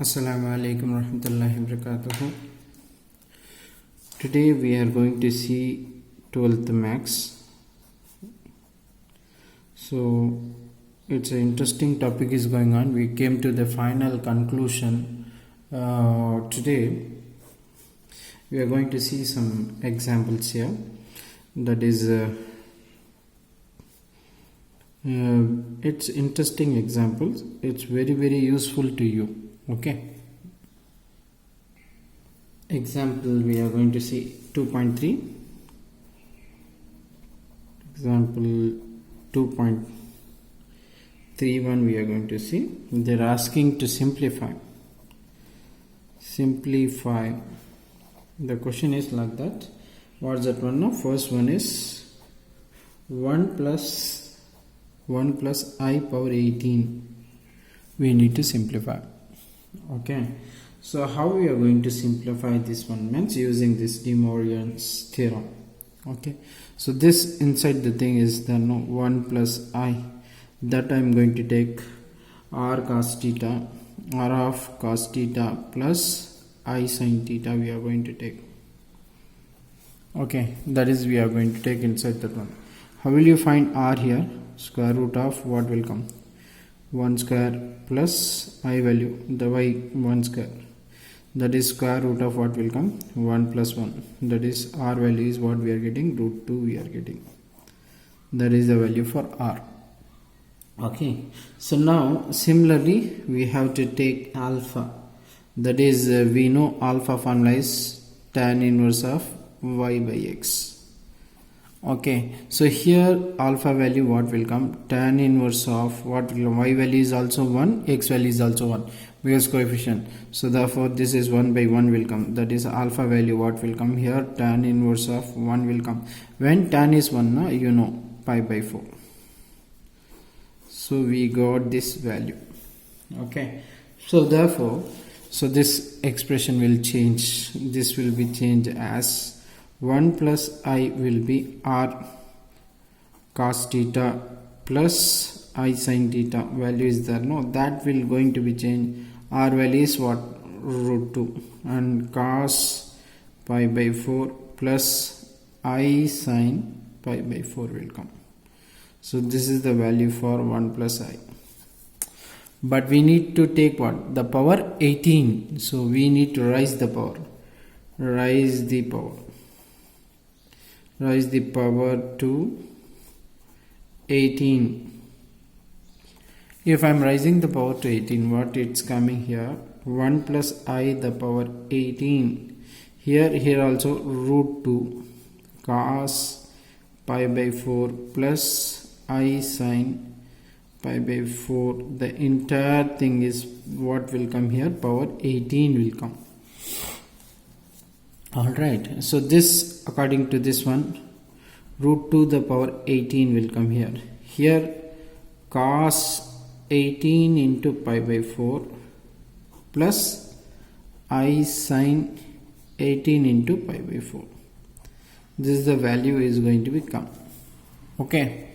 Assalamu alaikum warahmatullahi wabarakatuh. Today we are going to see 12th max. So it's an interesting topic is going on. We came to the final conclusion. Today we are going to see some examples here. That is it's interesting examples. It's very useful to you. Okay. Example we are going to see 2.3. Example 2.31 we are going to see. They're asking to simplify. Simplify. The question is like that. What's that one now? First one is 1 plus I power 18. We need to simplify. Okay, so how we are going to simplify this one means using this De Moivre's theorem. Okay, so this inside the thing is the 1 plus I, that I am going to take r cos theta, r of cos theta plus I sin theta we are going to take. Okay, that is we are going to take inside that one. How will you find r here? Square root of what will come? 1 square plus I value, the y 1 square, that is square root of what will come? 1 plus 1, that is r value is what we are getting, root 2 we are getting, that is the value for r. Okay, so now similarly we have to take alpha, that is we know alpha formula is tan inverse of y by x. Okay, so here alpha value what will come? Tan inverse of what will come? Y value is also 1, x value is also 1 because coefficient. So therefore this is 1 by 1 will come. That is alpha value what will come here? Tan inverse of 1 will come. When tan is 1, now you know pi by 4. So we got this value. Okay, so therefore, so this expression will change. This will be changed as 1 plus I will be r cos theta plus I sin theta. Value is there. No, that will going to be changed. R value is what? Root 2 and cos pi by 4 plus I sin pi by 4 will come. So this is the value for 1 plus I. But we need to take what? The power 18. So we need to raise the power. Raise the power to 18. If I am raising the power to 18, what it's coming here? 1 plus I the power 18. Here also root 2 cos pi by 4 plus I sin pi by 4. The entire thing is what will come here? Power 18 will come. Alright, so this according to this one, root 2 the power 18 will come here. Here cos 18 into pi by 4 plus I sin 18 into pi by 4. This is the value is going to become. Okay,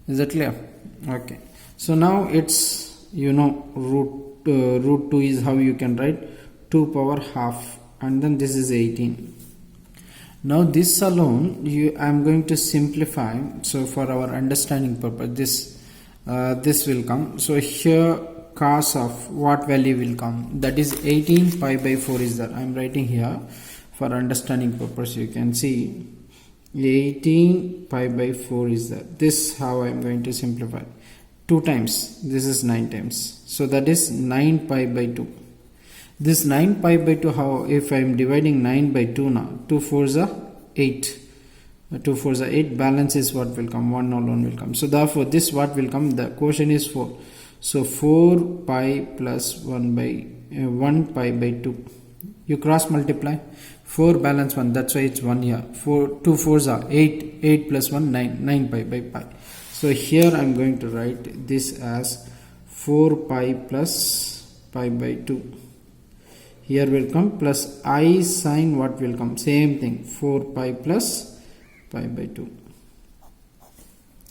is that clear? Okay, so now it's root 2 is how you can write 2 power half. And then this is 18. Now this alone I am going to simplify. So for our understanding purpose, this will come. So here cos of what value will come? That is 18 pi by 4 is that I am writing here for understanding purpose. You can see 18 pi by 4 is that. This how I am going to simplify. 2 times. This is 9 times. So that is 9 pi by 2. This 9 pi by 2, how if I am dividing 9 by 2 now, 2 4s are 8. 2 4s are 8, balance is what will come? 1 alone will come. So therefore this what will come? The quotient is 4. So 4 pi plus 1 pi by 2. You cross multiply. 4 balance 1, that's why it's 1 here. 2 4s are 8. 8 plus 1, 9. 9 pi by pi. So here I am going to write this as 4 pi plus pi by 2. Here will come plus I sin what will come? Same thing, 4 pi plus pi by 2.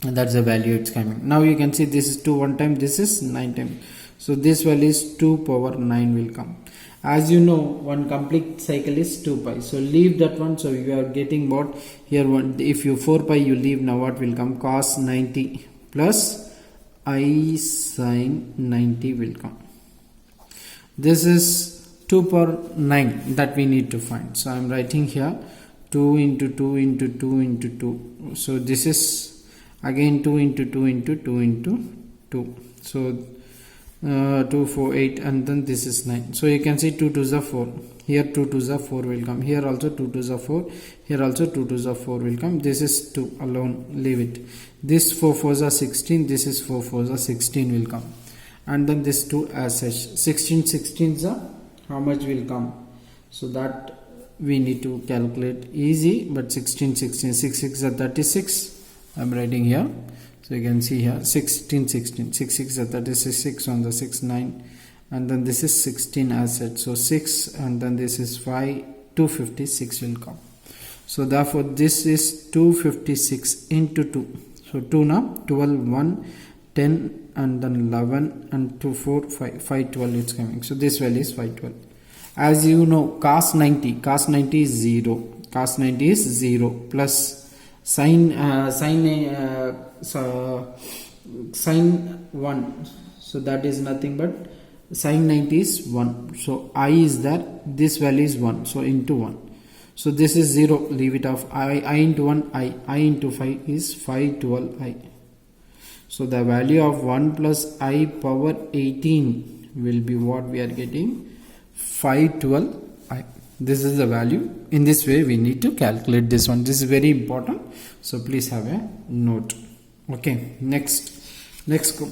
And that's the value it's coming. Now you can see this is 2 1 time, this is 9 times. So this value is 2 power 9 will come. As you know, one complete cycle is 2 pi. So leave that one. So you are getting what here one. If you 4 pi you leave, now what will come? Cos 90 plus I sin 90 will come. This is 2 power 9 that we need to find. So I am writing here 2 into 2 into 2 into 2. So this is again 2 into 2 into 2 into 2. So 2, 4, 8, and then this is 9. So you can see 2 2s are 4. Here 2 2s are 4 will come. Here also 2 2s are 4. Here also 2 2s are 4 will come. This is 2 alone. Leave it. This 4 4s are 16. This is 4 4s are 16 will come. And then this 2 as such. 16 16s are how much will come? So that we need to calculate easy. But 16 16 6 6 are 36. I am writing here. So you can see here 16 16 6 6 are 36, 6 on the 6 9, and then this is 16 as such. So 6 and then this is 5, 256 will come. So therefore this is 256 into 2. So 2 now 12 1 10 and then 11 and 2 4 5 512 it's coming. So this value is 512. As you know, cos 90 is 0. Cos 90 is 0 plus sin 1, so that is nothing but sin 90 is 1. So I is there, this value is 1, so into 1. So this is 0, leave it off. I into 1 I into 5 is 512i. So the value of 1 plus I power 18 will be what we are getting, 512i. This is the value. In this way we need to calculate this one. This is very important, so please have a note. Okay, next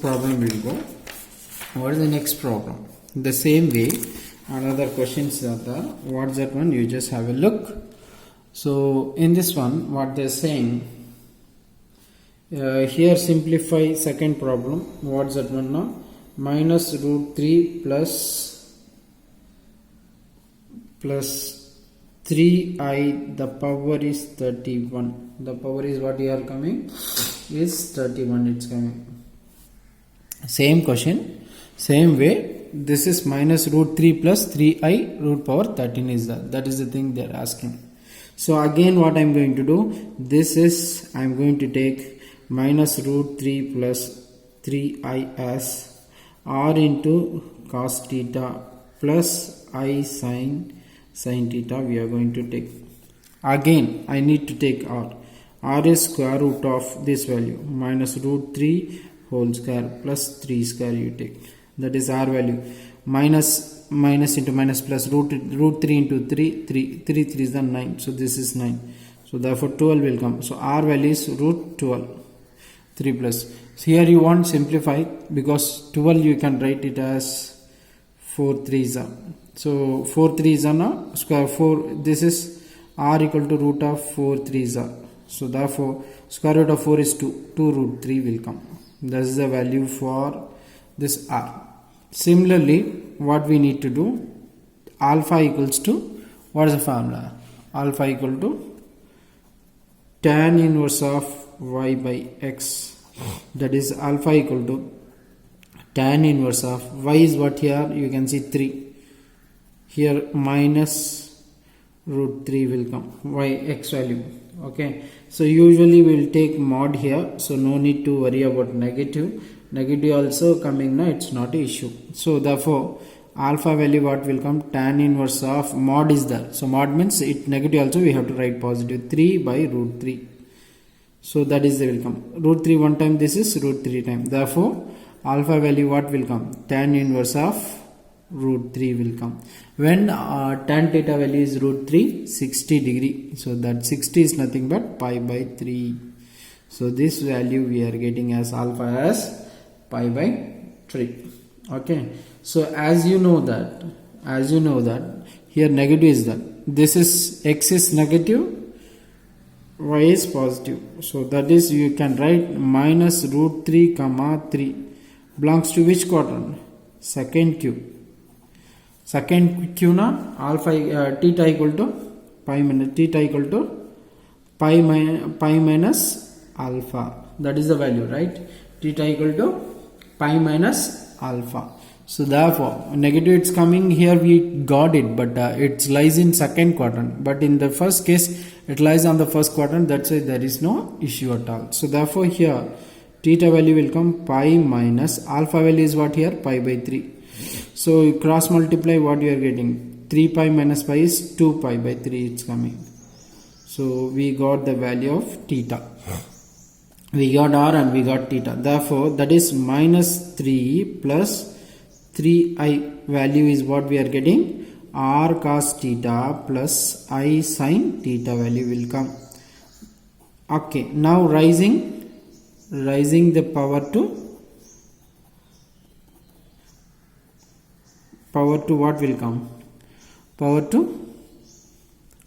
problem will go. What is the next problem? The same way another questions are there. What's that one? You just have a look. So in this one what they're saying, here simplify second problem. What's that one now? Minus root 3 plus 3i, the power is 31. The power is what you are coming is 31, it's coming. Same question, same way. This is minus root 3 plus 3i root power 13 is that is the thing they are asking. So again what I am going to do, this is I am going to take minus root 3 plus 3i as r into cos theta plus I sin theta. We are going to take, again I need to take r. R is square root of this value, minus root 3 whole square plus 3 square you take. That is r value. Minus into minus plus root 3 into 3 3 is the 9. So this is 9. So therefore 12 will come. So r value is root 12. 3 plus. So here you want simplify, because 12 you can write it as 4 3s are. So 4 3s are now square 4. This is r equal to root of 4 3s are. So therefore square root of 4 is 2. 2 root 3 will come. That is the value for this r. Similarly, what we need to do, alpha equals to, what is the formula? Alpha equal to tan inverse of y by x. That is alpha equal to tan inverse of y is what here you can see 3. Here minus root 3 will come, y x value. Okay, so usually we will take mod here, so no need to worry about negative also coming now, it's not an issue. So therefore alpha value what will come, tan inverse of mod is there. So mod means it negative also we have to write positive, 3 by root 3. So that is the will come, root 3 one time, this is root 3 time. Therefore alpha value what will come, tan inverse of root 3 will come. When tan theta value is root 3, 60 degree. So that 60 is nothing but pi by 3. So this value we are getting as alpha as pi by 3. Okay. So as you know that here negative is that. This is x is negative, y is positive. So that is you can write minus root 3 comma 3 belongs to which quadrant? Second q. Second q na alpha theta equal to pi minus alpha. That is the value, right? Theta equal to pi minus alpha. So therefore negative it's coming here, we got it, but it lies in second quadrant, but in the first case it lies on the first quadrant. That's why there is no issue at all. So therefore here theta value will come pi minus alpha value is what here, pi by 3. So you cross multiply, what you are getting, 3 pi minus pi is 2 pi by 3 it's coming. So we got the value of theta, we got r and we got theta. Therefore that is minus 3 plus 3i value is what we are getting, r cos theta plus I sin theta value will come. Okay, now rising the power to what will come, power to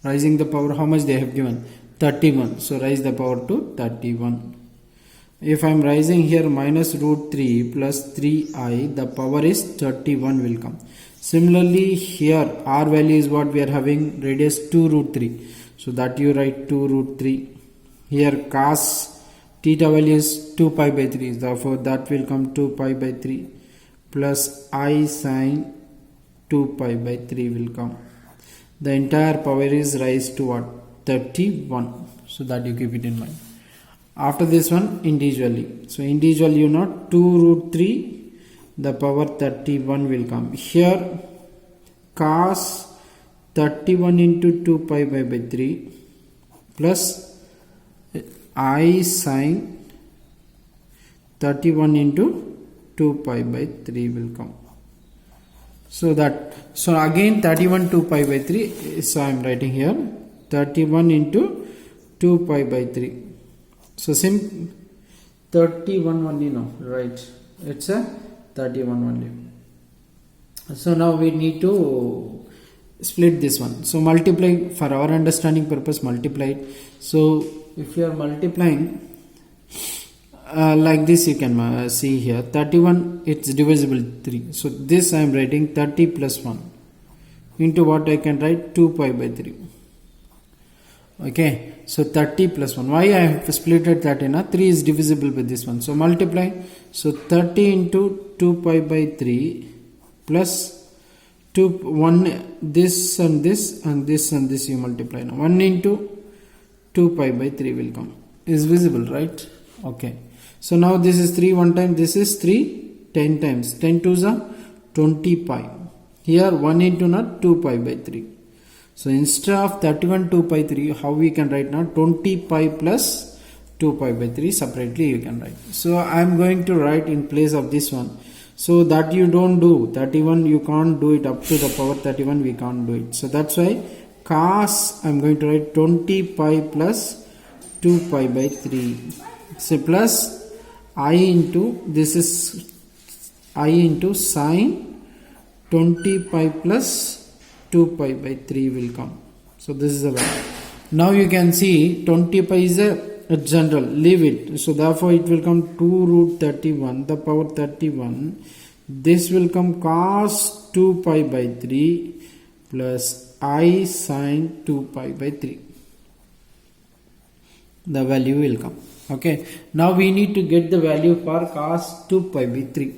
rising the power, how much they have given, 31. So rise the power to 31. If I am rising here minus root 3 plus 3i, the power is 31 will come. Similarly here r value is what we are having, radius 2 root 3. So that you write 2 root 3. Here cos theta value is 2 pi by 3. Therefore that will come 2 pi by 3 plus I sin 2 pi by 3 will come. The entire power is raised to what, 31. So that you keep it in mind. After this one individually, so individual you know 2 root 3, the power 31 will come. Here cos 31 into 2 pi by 3 plus I sin 31 into 2 pi by 3 will come. So again 31 2 pi by 3, so I am writing here 31 into 2 pi by 3. So 31 only, no, right, it's a 31 only. So now we need to split this one. So multiply, for our understanding purpose, multiply it. So if you are multiplying like this, you can see here 31, it's divisible 3. So this I am writing 30 plus 1 into what I can write, 2 pi by 3. Okay, so 30 plus 1. Why I have split it that in a 3 is divisible with this one. So multiply. So 30 into 2 pi by 3 plus 2, 1, this and this and this and this you multiply. Now 1 into 2 pi by 3 will come. Is visible, right? Okay. So now this is 3 one time, this is 3 10 times. 10 to the 20 pi. Here 1 into not 2 pi by 3. So instead of 31 2 pi 3, how we can write now, 20 pi plus 2 pi by 3 separately you can write. So I am going to write in place of this one. So that you don't do 31, you can't do it up to the power 31, we can't do it. So that's why cos I am going to write 20 pi plus 2 pi by 3. So plus I into, this is I into sine 20 pi plus 2 pi by 3 will come. So this is the value. Now you can see 20 pi is a general, leave it. So therefore it will come 2 root 31, the power 31. This will come cos 2 pi by 3 plus I sin 2 pi by 3. The value will come. Okay. Now we need to get the value for cos 2 pi by 3.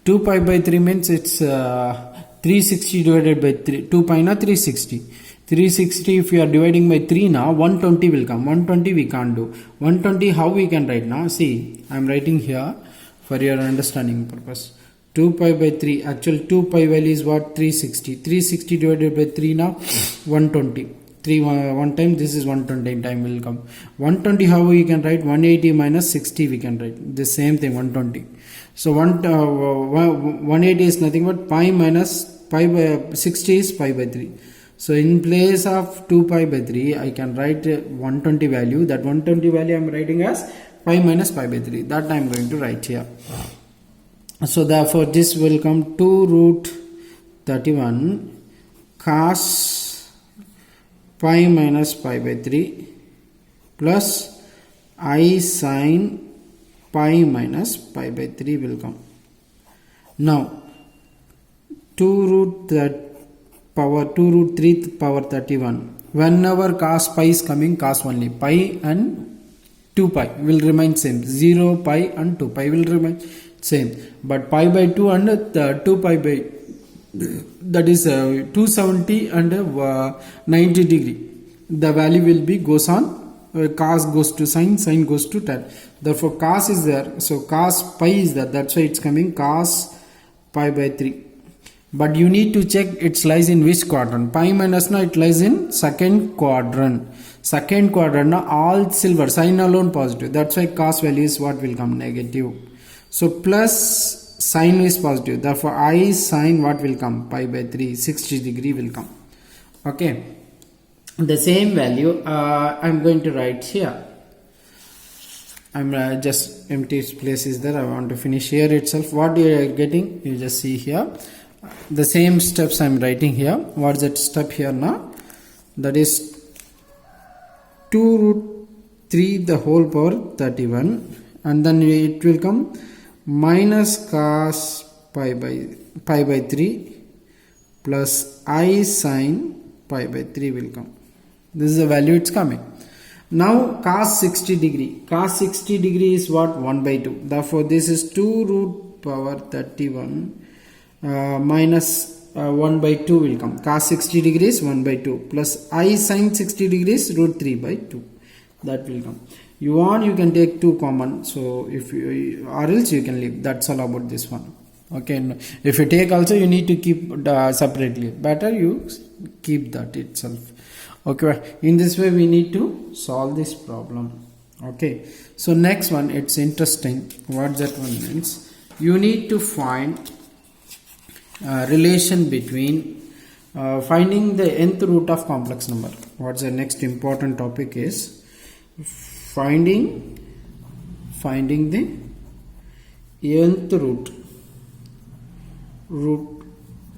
2 pi by 3 means it's 360 divided by 3. 2 pi na 360. 360 if you are dividing by 3 now, 120 will come. 120 we can't do. 120 how we can write now? See, I am writing here for your understanding purpose. 2 pi by 3. Actual 2 pi value is what? 360. 360 divided by 3 now, 120. 3 one time, this is 120 time will come. 120 how we can write? 180 minus 60 we can write. The same thing, 120. So 180 is nothing but pi minus pi by 60 is pi by 3. So in place of 2 pi by 3, I can write 120 value. That 120 value I am writing as pi minus pi by 3. That I am going to write here. So therefore this will come 2 root 31 cos pi minus pi by 3 plus I sin pi minus pi by 3 will come. Now 2 root 3 power 31. Whenever cos pi is coming, cos only. Pi and 2 pi will remain same. 0 pi and 2 pi will remain same, but pi by 2 and 2 pi by, that is 270 and 90 degree, the value will be goes on, cos goes to sin goes to tan. Therefore cos is there, so cos pi is there, that's why it's coming cos pi by 3. But you need to check it lies in which quadrant. Pi minus now it lies in second quadrant. Second quadrant now all silver, sin alone positive, that's why cos value is what will come, negative. So plus sin is positive, therefore I sin what will come, pi by 3, 60 degree will come. Okay, the same value I'm going to write here. I'm just empty place is there, I want to finish here itself. What you are getting, you just see here the same steps I'm writing here. What's that step here now? That is 2 root 3 the whole power 31, and then it will come minus cos pi by 3 plus I sin pi by 3 will come. This is the value it's coming. Now cos 60 degree. Cos 60 degree is what? 1 by 2. Therefore this is 2 root power 31 minus 1 by 2 will come. Cos 60 degrees 1 by 2 plus I sin 60 degrees root 3 by 2. That will come. You want, you can take 2 common. So if you, or else you can leave. That's all about this one. Okay. If you take also, you need to keep separately. Better you keep that itself. Okay. In this way we need to solve this problem. Okay. So next one, it's interesting. What that one means? You need to find relation between finding the nth root of complex number. What's the next important topic is finding the nth roots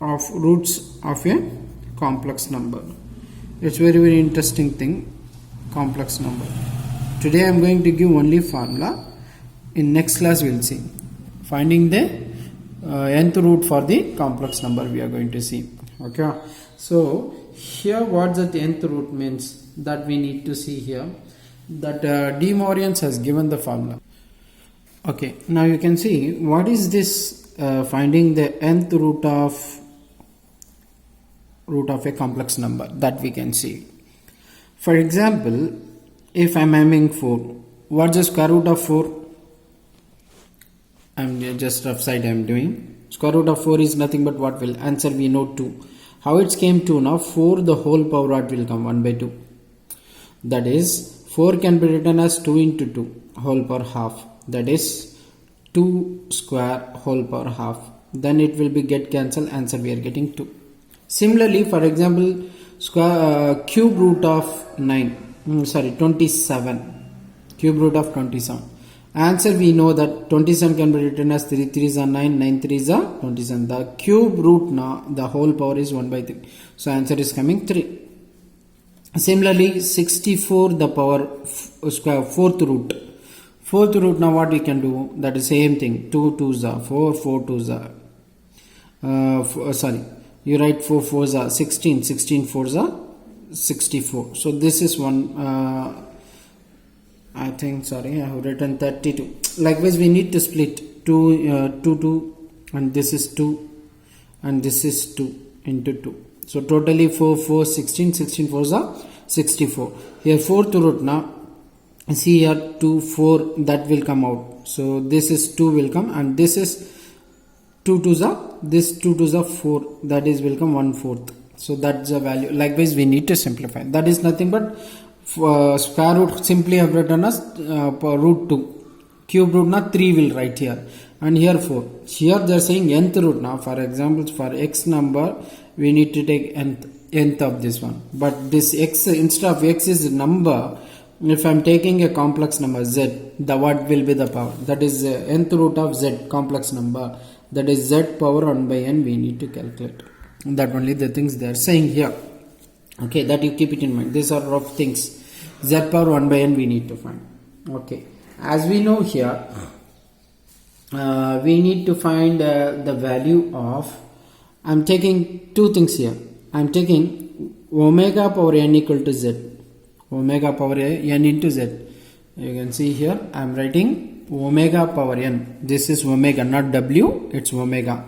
of a complex number. It's very interesting thing, complex number. Today I'm going to give only formula. In next class we'll see finding the nth root for the complex number we are going to see. Okay, so here what that nth root means, that we need to see here, that De Moivre has given the formula. Okay, now you can see what is this finding the nth root of a complex number, that we can see. For example, if I'm having 4, what's the square root of 4? I'm just rough side I'm doing. Square root of 4 is nothing but what will answer, we know 2. How it came 2 now? 4 the whole power what will come, 1 by 2. That is 4 can be written as 2 into 2 whole power half. That is 2 square whole power half. Then it will be get cancelled, answer we are getting 2. Similarly, for example, cube root of 27. Cube root of 27. Answer we know that 27 can be written as 3 3s are 9, 9 3s are 27. The cube root now, the whole power is 1 by 3. So answer is coming 3. Similarly, 64 the power square, fourth root. Fourth root now what we can do? That is same thing. 2 2s are 4, 4 2s are you write 4 4s are 16, 16 4s are 64. So this is one, I think, sorry, I have written 32. Likewise we need to split 2 2 and this is 2 and this is 2 into 2. So totally 4 4 16, 16 4s are 64. Here fourth root now, see here 2 4 that will come out. So this is 2 will come, and this is 2 2s are, this 2 2s are 4, that is will come 1/4. So that's the value. Likewise we need to simplify. That is nothing but square root, simply have written as root 2. Cube root now 3 will write here, and here 4. Here they are saying nth root. Now for example, for x number we need to take nth of this one, but this x, instead of x is number, if I am taking a complex number z, the what will be the power? That is nth root of z complex number, that is z power 1 by n we need to calculate. That only the things they are saying here. Okay, that you keep it in mind. These are rough things. Z power 1 by n we need to find. Okay, as we know here, we need to find the value of, I am taking two things here. I am taking omega power n equal to z. Omega power n into z. You can see here I am writing omega power n. This is omega, not w, it's omega.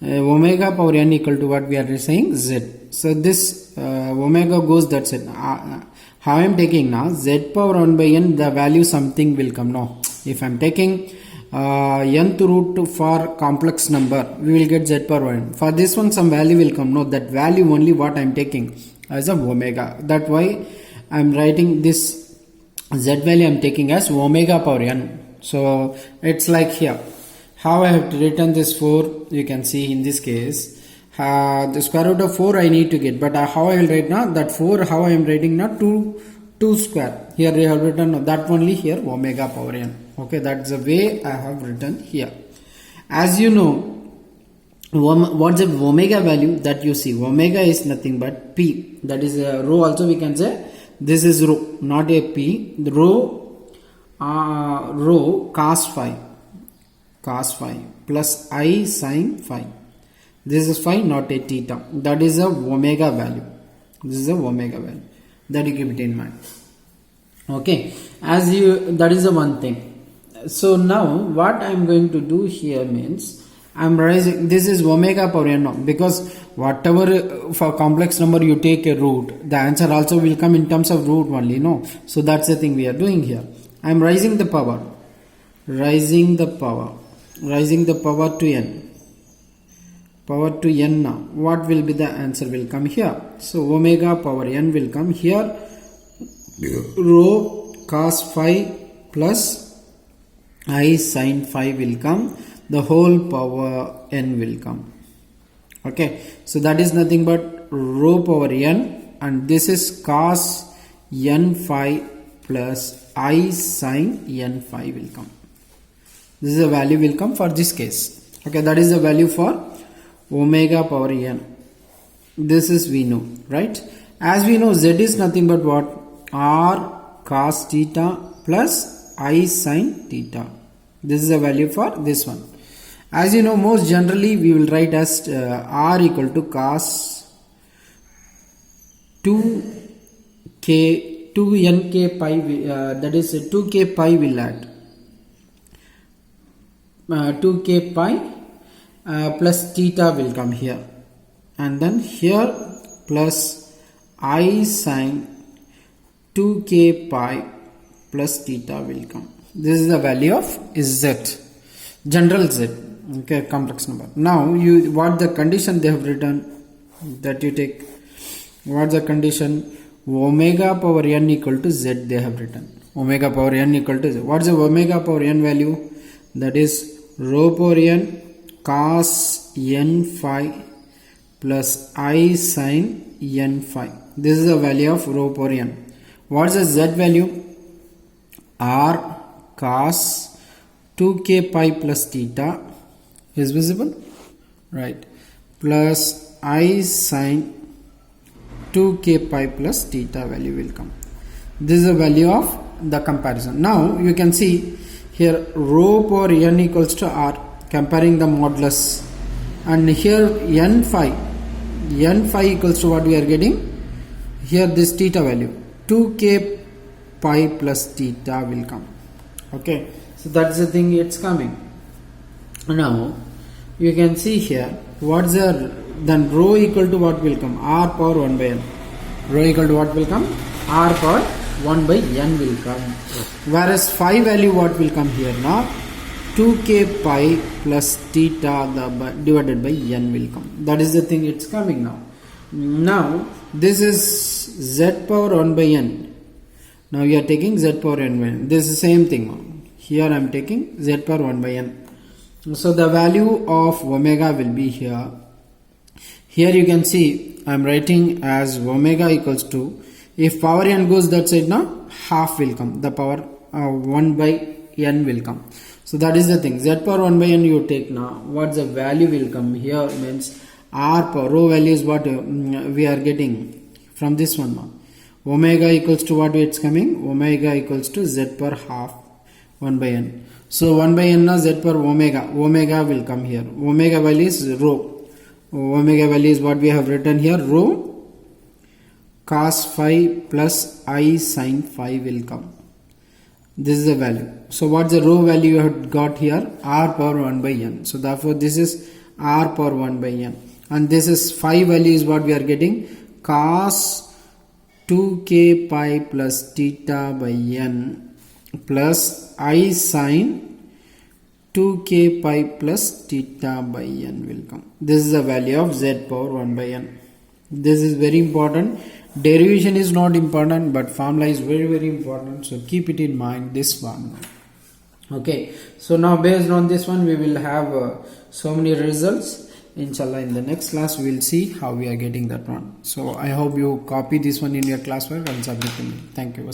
Omega power n equal to what we are saying? Z. So this omega goes, that's it. How I am taking now? Z power 1 by n, the value something will come now. If I am taking nth root for complex number, we will get z power 1. For this one, some value will come. No, that value only what I am taking as a omega. That why I am writing this z value I am taking as omega power n. So it's like here. How I have written this 4, you can see in this case. The square root of 4 I need to get, but how I will write now? That 4, how I am writing now? 2 square. Here I have written that only here omega power n. Okay, that's the way I have written here. As you know, what's the omega value that you see? Omega is nothing but p. That is a rho. Also we can say this is rho, not a p. The rho cos phi plus I sin phi. This is phi, not a theta. That is a omega value. This is a omega value. That you keep it in mind. Okay, that is the one thing. So now what I am going to do here means I am raising, this is omega power n now, because whatever for complex number you take a root, the answer also will come in terms of root only, no. So that's the thing we are doing here. I am raising the power to n. Power to n now. What will be the answer will come here? So omega power n will come here. Rho cos phi plus I sin phi will come. The whole power n will come. Okay. So that is nothing but rho power n, and this is cos n phi plus I sin n phi will come. This is the value will come for this case. Okay. That is the value for omega power n. This is we know, right? As we know, z is nothing but what? R cos theta plus I sin theta. This is the value for this one. As you know, most generally we will write as R equal to cos 2nk pi, that is 2k pi will add 2k pi plus theta will come here, and then here plus I sin 2k pi plus theta will come. This is the value of z, general z. Okay, complex number. Now what the condition they have written, that you take, what the condition? Omega power n equal to z they have written. Omega power n equal to z. What is the omega power n value? That is rho power n cos n phi plus I sin n phi. This is the value of rho power n. What is the z value? R cos 2k pi plus theta is visible, right? Plus I sin 2k pi plus theta value will come. This is the value of the comparison. Now you can see here rho power n equals to R, comparing the modulus, and here n phi equals to what we are getting here, this theta value 2k pi plus theta will come. Okay, so that's the thing it's coming. Now you can see here what's the, then rho equal to what will come? R power 1 by n. Rho equal to what will come? R power 1 by n will come. Whereas phi value what will come here now? 2k pi plus theta divided by n will come. That is the thing it's coming now. Now this is z power 1 by n. Now you are taking z power n by n. This is the same thing. Here I am taking z power 1 by n. So the value of omega will be here. Here you can see I am writing as omega equals to, if power n goes that side now, half will come. The power 1 by n will come. So that is the thing. Z power 1 by n you take now. What the value will come here means R power, rho value is what we are getting from this one now. Omega equals to what it's coming? Omega equals to z per half 1 by n. So 1 by n now z per omega. Omega will come here. Omega value is rho. Omega value is what we have written here. Rho cos phi plus I sin phi will come. This is the value. So what's the row value you have got here? R power 1 by n. So therefore this is R power 1 by n. And this is phi value is what we are getting, cos 2k pi plus theta by n plus I sin 2k pi plus theta by n will come. This is the value of z power 1 by n. This is very important. Derivation is not important, but formula is very important. So keep it in mind, this one. Okay. So now based on this one, we will have so many results. Inshallah, in the next class, we will see how we are getting that one. So I hope you copy this one in your classwork and submit to me. Thank you.